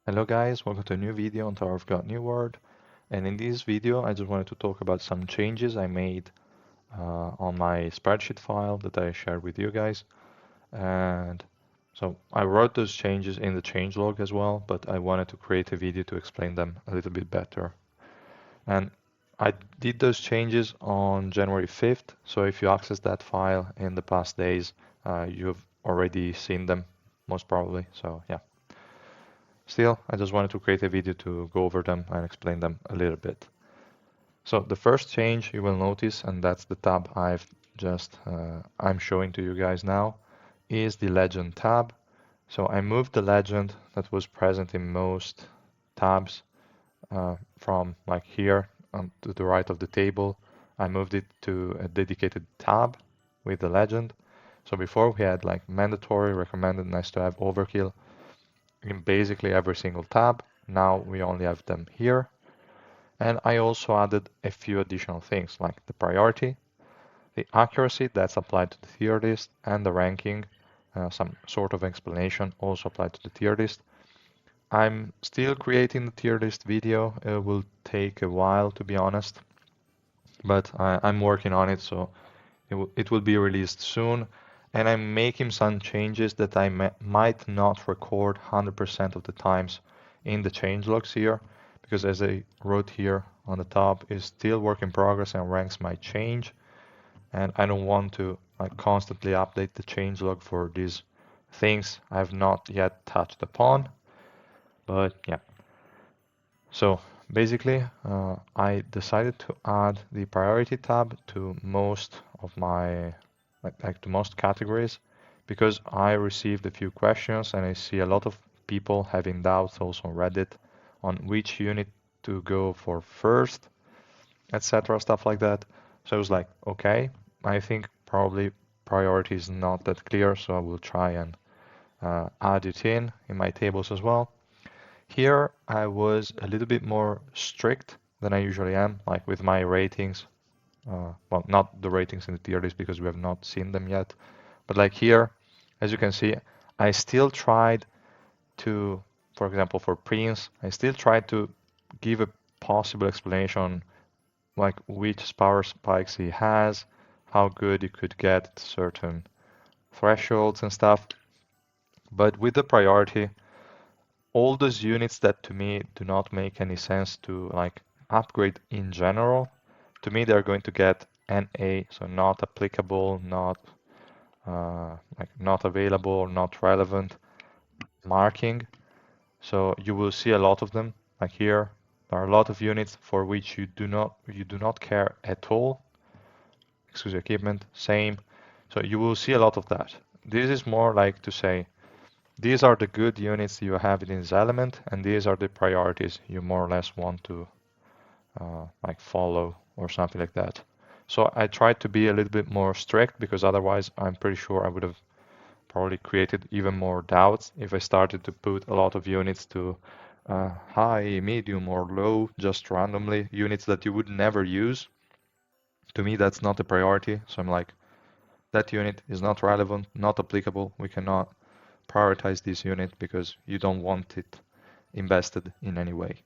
Hello guys, welcome to a new video on Tower of God New World. And in this video I just wanted to talk about some changes I made on my spreadsheet file that I shared with you guys. And so I wrote those changes in the changelog as well, but I wanted to create a video to explain them a little bit better. And I did those changes on January 5th, so if you access that file in the past days, you've already seen them most probably, so yeah. Still, I just wanted to create a video to go over them and explain them a little bit. So the first change you will notice, and that's the tab I'm showing to you guys now, is the legend tab. So I moved the legend that was present in most tabs from like here to the right of the table. I moved it to a dedicated tab with the legend. So before we had like mandatory, recommended, nice to have, overkill in basically every single tab. Now we only have them here. And I also added a few additional things like the priority, the accuracy that's applied to the tier list, and the ranking, some sort of explanation also applied to the tier list. I'm still creating the tier list video. It will take a while, to be honest, but I'm working on it, so it will be released soon. And I'm making some changes that I might not record 100% of the times in the changelogs here, because as I wrote here on the top, is still work in progress and ranks might change. And I don't want to constantly update the changelog for these things I've not yet touched upon. But yeah. So basically, I decided to add the priority tab to most of my to most categories because I received a few questions and I see a lot of people having doubts also on Reddit on which unit to go for first, etc. Stuff like that. So I was like, okay, I think probably priority is not that clear, so I will try and add it in my tables as well. Here I was a little bit more strict than I usually am, like with my ratings. Well, not the ratings in the tier list because we have not seen them yet. But like here, as you can see, I still tried to, for example, for Prince, I still tried to give a possible explanation like which power spikes he has, how good he could get at certain thresholds and stuff. But with the priority, all those units that to me do not make any sense to like upgrade in general, to me they're going to get NA, so not applicable, not not available, not relevant marking. So you will see a lot of them. Like here, there are a lot of units for which you do not care at all. Excuse equipment, same. So you will see a lot of that. This is more like to say these are the good units you have in this element, and these are the priorities you more or less want to like follow or something like that. So I tried to be a little bit more strict because otherwise I'm pretty sure I would have probably created even more doubts if I started to put a lot of units to high, medium, or low, just randomly, units that you would never use. To me, that's not a priority. So I'm like, that unit is not relevant, not applicable. We cannot prioritize this unit because you don't want it invested in any way.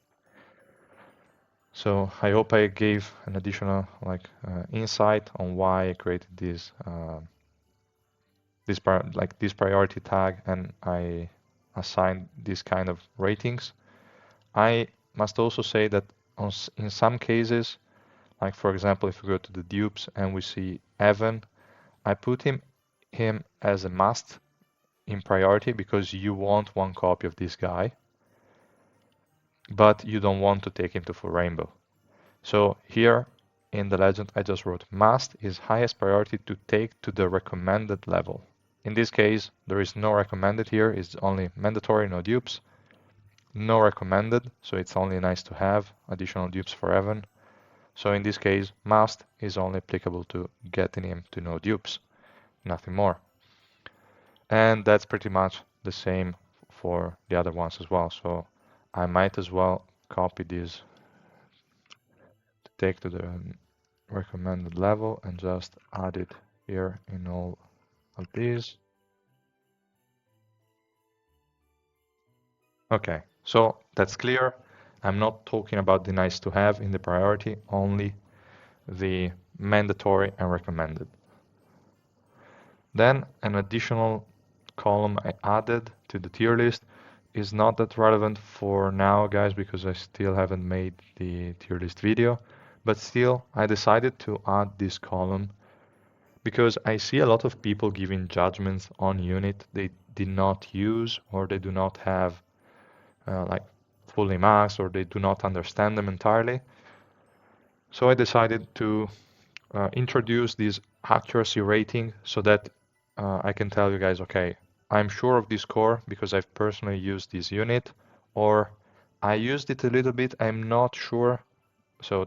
So I hope I gave an additional insight on why I created this priority tag and I assigned this kind of ratings. I must also say that in some cases, like for example, if we go to the dupes and we see Evan, I put him as a must in priority because you want one copy of this guy, but you don't want to take him to full rainbow. So here in the legend, I just wrote must is highest priority to take to the recommended level. In this case, there is no recommended here, it's only mandatory, no dupes. No recommended, so it's only nice to have additional dupes for Evan. So in this case, must is only applicable to getting him to no dupes, nothing more. And that's pretty much the same for the other ones as well. So I might as well copy this to take to the recommended level and just add it here in all of these. Okay, So that's clear. I'm not talking about the nice to have in the priority, only the mandatory and recommended. Then an additional column I added to the tier list is not that relevant for now, guys, because I still haven't made the tier list video, but still I decided to add this column because I see a lot of people giving judgments on unit they did not use or they do not have like fully maxed or they do not understand them entirely. So I decided to introduce this accuracy rating so that I can tell you guys, okay, I'm sure of this score because I've personally used this unit, or I used it a little bit, I'm not sure. So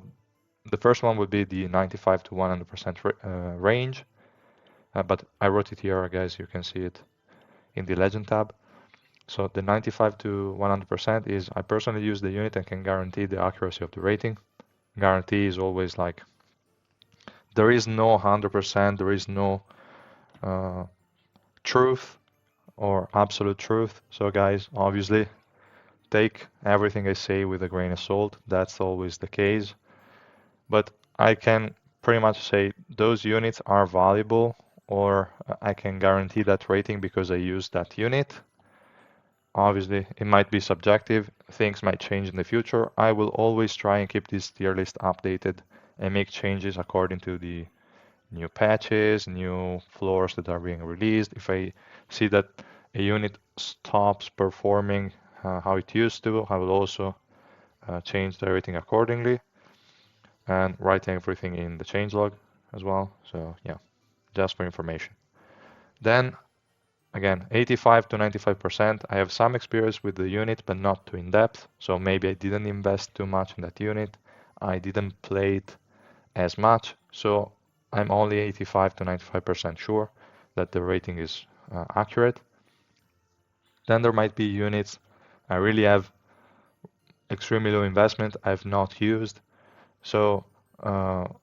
the first one would be the 95 to 100% range, but I wrote it here, guys, you can see it in the legend tab. So the 95 to 100% is I personally use the unit and can guarantee the accuracy of the rating. Guarantee is always like there is no 100%, there is no truth or absolute truth. So guys, obviously take everything I say with a grain of salt. That's always the case. But I can pretty much say those units are valuable, or I can guarantee that rating because I use that unit. Obviously, it might be subjective. Things might change in the future. I will always try and keep this tier list updated and make changes according to the new patches, new floors that are being released. If I see that a unit stops performing how it used to, I will also change the rating accordingly and write everything in the changelog as well. So yeah, just for information. Then again, 85 to 95%. I have some experience with the unit, but not too in depth. So maybe I didn't invest too much in that unit. I didn't play it as much. So I'm only 85 to 95% sure that the rating is accurate. Then there might be units I really have extremely low investment I've not used. So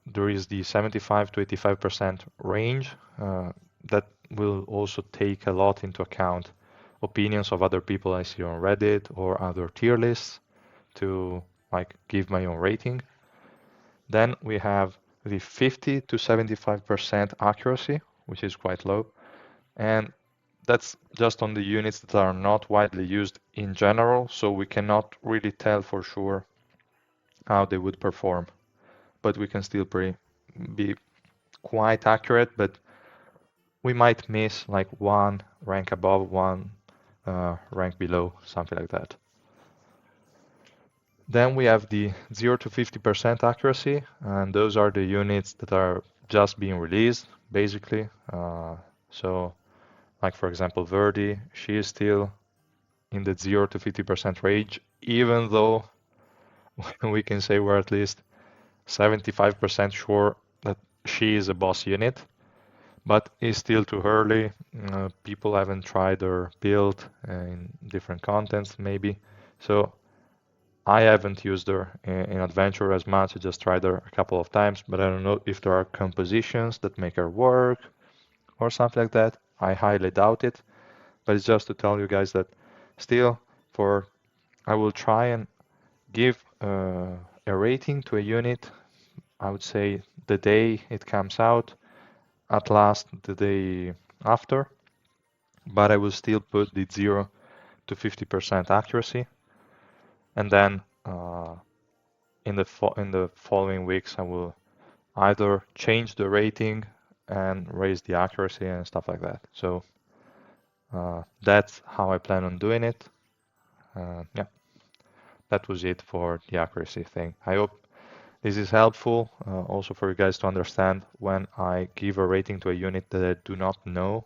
there is the 75 to 85% range that will also take a lot into account opinions of other people I see on Reddit or other tier lists to like give my own rating. Then we have the 50 to 75% accuracy, which is quite low. And that's just on the units that are not widely used in general, so we cannot really tell for sure how they would perform. But we can still be quite accurate, but we might miss like one rank above, one rank below, something like that. Then we have the 0 to 50% accuracy, and those are the units that are just being released, basically. So, like for example, Verdi, she is still in the 0 to 50% range, even though we can say we're at least 75% sure that she is a boss unit, but it's still too early. People haven't tried her build in different contents, maybe. So I haven't used her in Adventure as much. I just tried her a couple of times, but I don't know if there are compositions that make her work or something like that. I highly doubt it, but it's just to tell you guys that still, I will try and give a rating to a unit. I would say the day it comes out, at last the day after, but I will still put the 0 to 50% accuracy, and then in the following weeks I will either change the rating and raise the accuracy and stuff like that. So that's how I plan on doing it. Yeah, that was it for the accuracy thing. I hope this is helpful also for you guys to understand when I give a rating to a unit that I do not know.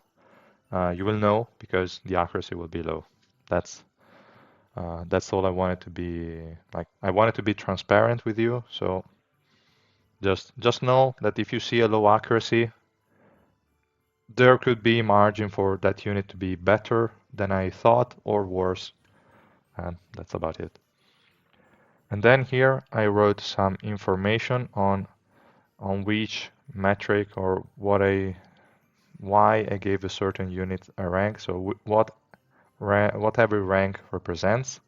You will know because the accuracy will be low. That's all I wanted to be like. I wanted to be transparent with you. So just know that if you see a low accuracy, there could be margin for that unit to be better than I thought or worse. And that's about it. And then here I wrote some information on which metric or why I gave a certain unit a rank. So what every rank represents.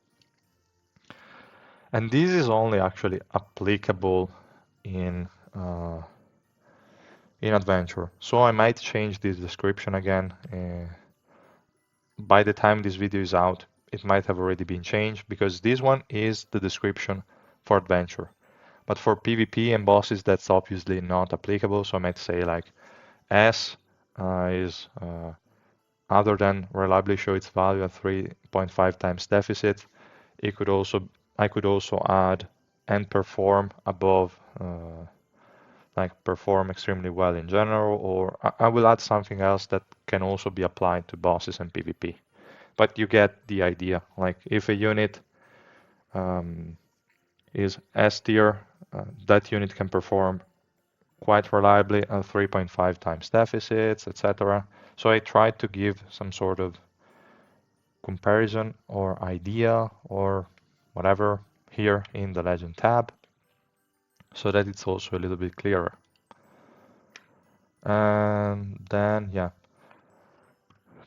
And this is only actually applicable in Adventure. So I might change this description again. By the time this video is out, it might have already been changed because this one is the description for Adventure. But for PvP and bosses, that's obviously not applicable. So I might say like S is other than reliably show its value at 3.5 times deficit. I could also add and perform above, like perform extremely well in general, or I will add something else that can also be applied to bosses and PvP. But you get the idea. Like if a unit is S tier, that unit can perform quite reliably at 3.5 times deficits, etc. So I tried to give some sort of comparison or idea or whatever here in the Legend tab so that it's also a little bit clearer. And then, yeah,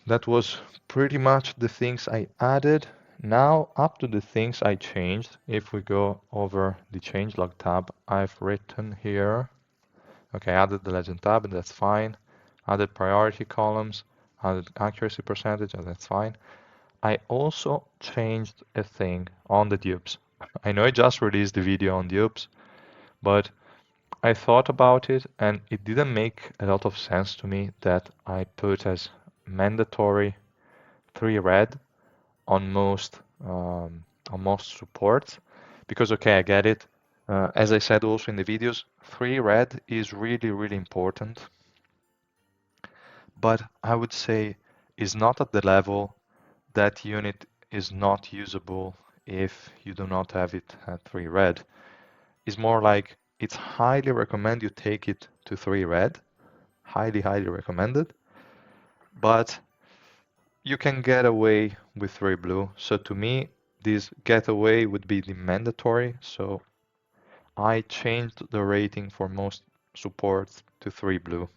that was pretty much the things I added. Now up to the things I changed. If we go over the changelog tab, I've written here, okay, added the Legend tab, and that's fine. Added priority columns, added accuracy percentage, and that's fine. I also changed a thing on the dupes. I know I just released the video on dupes, but I thought about it and it didn't make a lot of sense to me that I put as mandatory 3 red on most supports because okay, I get it. As I said also in the videos, 3 red is really important, but I would say is not at the level that unit is not usable if you do not have it at 3 red. It's more like it's highly recommend you take it to 3 red, highly recommended, but you can get away with 3 blue. So to me, this getaway would be the mandatory. So I changed the rating for most supports to 3 blue.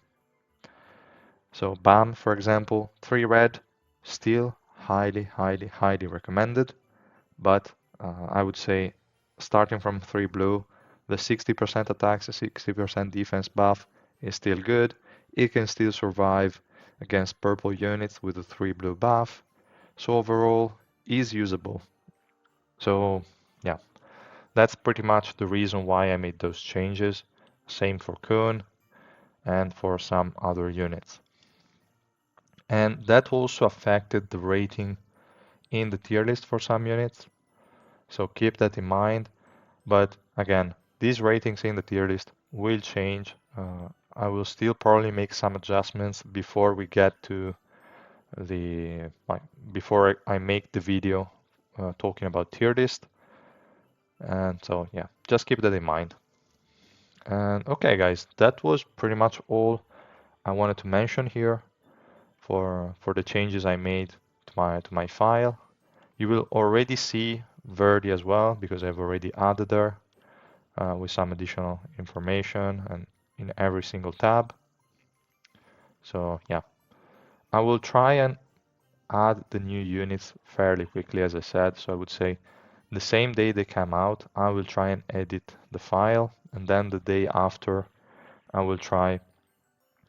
So BAM, for example, 3 red, still highly recommended. But I would say starting from 3 blue, the 60% attacks, the 60% defense buff is still good. It can still survive against purple units with the 3 blue buff. So overall, is usable. So yeah, that's pretty much the reason why I made those changes. Same for Kun and for some other units. And that also affected the rating in the tier list for some units. So keep that in mind. But again, these ratings in the tier list will change. I will still probably make some adjustments before we get to before I make the video talking about tier list. And so yeah, just keep that in mind. And okay, guys, that was pretty much all I wanted to mention here for the changes I made to my file. You will already see Verdi as well because I've already added there with some additional information and in every single tab. So yeah, I will try and add the new units fairly quickly, as I said. So I would say the same day they come out, I will try and edit the file, and then the day after, I will try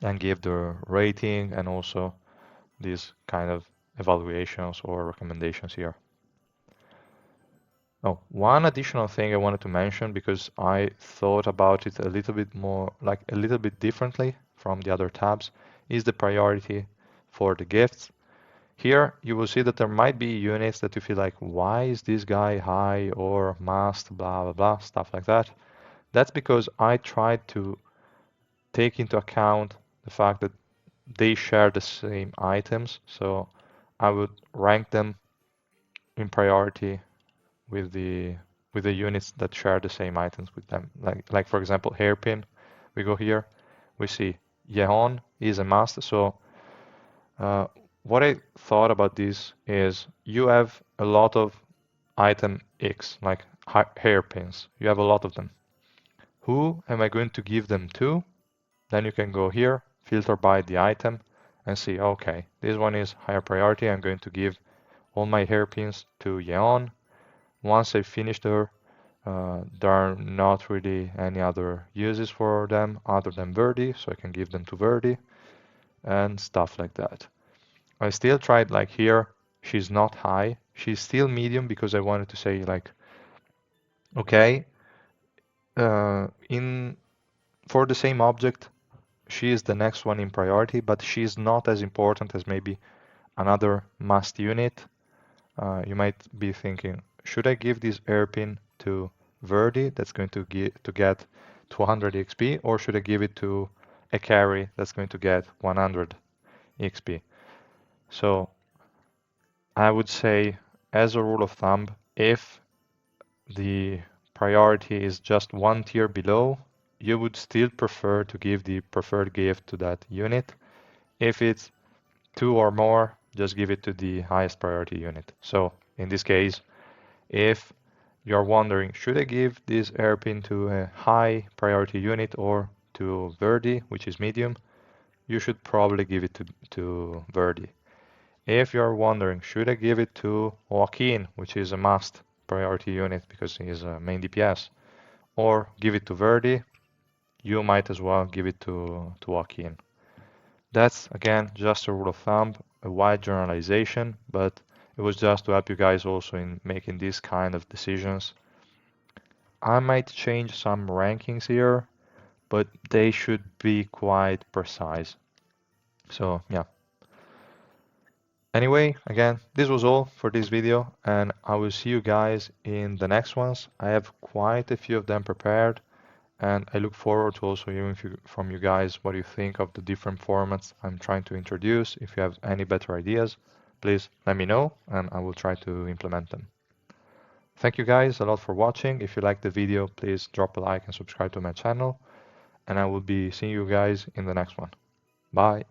and give the rating and also these kind of evaluations or recommendations here. Oh, one additional thing I wanted to mention because I thought about it a little bit more, like a little bit differently from the other tabs, is the priority for the gifts. Here you will see that there might be units that you feel like, why is this guy high or must, blah, blah, blah, stuff like that. That's because I tried to take into account the fact that they share the same items. So I would rank them in priority with the units that share the same items with them. Like for example, hairpin. We go here, we see Yeon is a must. So what I thought about this is you have a lot of item X, like hairpins. You have a lot of them. Who am I going to give them to? Then you can go here, filter by the item, and see, okay, this one is higher priority. I'm going to give all my hairpins to Yeon. Once I finished her, There are not really any other uses for them other than Verdi, so I can give them to Verdi and stuff like that. I still tried like here, she's not high, she's still medium because I wanted to say like, okay, in for the same object, she is the next one in priority, but she's not as important as maybe another must unit. You might be thinking, should I give this hairpin to Verdi that's going to get 200 XP, or should I give it to a carry that's going to get 100 XP? So I would say, as a rule of thumb, if the priority is just one tier below, you would still prefer to give the preferred gift to that unit. If it's two or more, just give it to the highest priority unit. So in this case, if you're wondering, should I give this hairpin to a high priority unit or to Verdi, which is medium, you should probably give it to Verdi. If you're wondering, should I give it to Joaquin, which is a must priority unit because he is a main DPS, or give it to Verdi, you might as well give it to Joaquin. That's again just a rule of thumb, a wide generalization, but it was just to help you guys also in making these kind of decisions. I might change some rankings here, but they should be quite precise. So yeah. Anyway, again, this was all for this video, and I will see you guys in the next ones. I have quite a few of them prepared, and I look forward to also hearing from you guys what you think of the different formats I'm trying to introduce. If you have any better ideas, please let me know, and I will try to implement them. Thank you guys a lot for watching. If you liked the video, please drop a like and subscribe to my channel, and I will be seeing you guys in the next one. Bye.